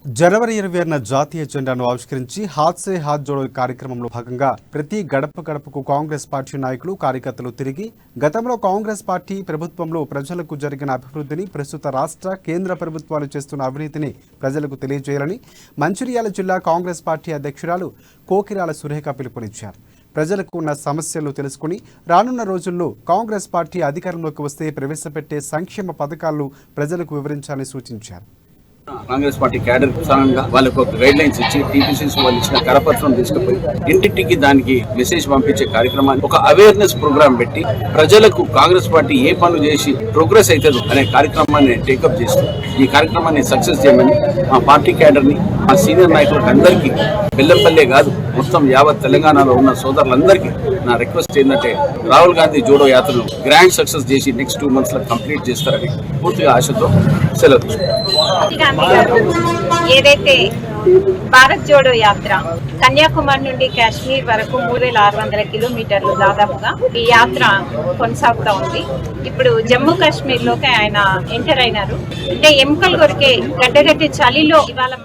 జనవరి 20న జాతీయ జెండాను ఆవిష్కరించి హాత్ సే హాత్ జోడో కార్యక్రమంలో భాగంగా ప్రతి గడప గడపకు కాంగ్రెస్ పార్టీ నాయకులు కార్యకర్తలు తిరిగి గతంలో కాంగ్రెస్ పార్టీ ప్రభుత్వంలో ప్రజలకు జరిగిన అభివృద్ధిని, ప్రస్తుత రాష్ట్ర కేంద్ర ప్రభుత్వాలు చేస్తున్న అవినీతిని ప్రజలకు తెలియజేయాలని మంచిర్యాల జిల్లా కాంగ్రెస్ పార్టీ అధ్యక్షురాలు కోకిరాల సురేఖ పిలుపునిచ్చారు. ప్రజలకు ఉన్న సమస్యలు తెలుసుకుని రానున్న రోజుల్లో కాంగ్రెస్ పార్టీ అధికారంలోకి వస్తే ప్రవేశపెట్టే సంక్షేమ పథకాలను ప్రజలకు వివరించాలని సూచించారు. కాంగ్రెస్ పార్టీ క్యాడర్ ప్రధానంగా వాళ్ళకు ఒక గైడ్ లైన్స్ ఇచ్చి టీపీసీసీ వాళ్ళు ఇచ్చిన కరపత్రం తీసుకుపోయి ఇంటింటికి దానికి మెసేజ్ పంపించే కార్యక్రమాన్ని ఒక అవేర్నెస్ ప్రోగ్రామ్ పెట్టి ప్రజలకు కాంగ్రెస్ పార్టీ ఏ పనులు చేసి ప్రోగ్రెస్ అవుతుంది అనే కార్యక్రమాన్ని టేకప్ చేస్తూ ఈ కార్యక్రమాన్ని సక్సెస్ చేయమని మా పార్టీ క్యాడర్ ని మా సీనియర్ నాయకులకు అందరికీ బెల్లంపల్లె కాదు మొత్తం యావత్ తెలంగాణలో ఉన్న సోదరులందరికీ నా రిక్వెస్ట్ ఏంటంటే రాహుల్ గాంధీ జోడో యాత్రను గ్రాండ్ సక్సెస్ చేసి నెక్స్ట్ 2 months లో కంప్లీట్ చేస్తారని పూర్తిగా ఆశతో సెలవు. ఏదైతే భారత్ జోడో యాత్ర కన్యాకుమారి నుండి కాశ్మీర్ వరకు 3600 కిలోమీటర్లు దాదాపుగా ఈ యాత్ర కొనసాగుతూ ఉంది. ఇప్పుడు జమ్మూ కాశ్మీర్ లోకి ఆయన ఎంటర్ అయినారు. అంటే ఎముకలు కొరికే గడ్డగట్టి చలిలో ఇవాళ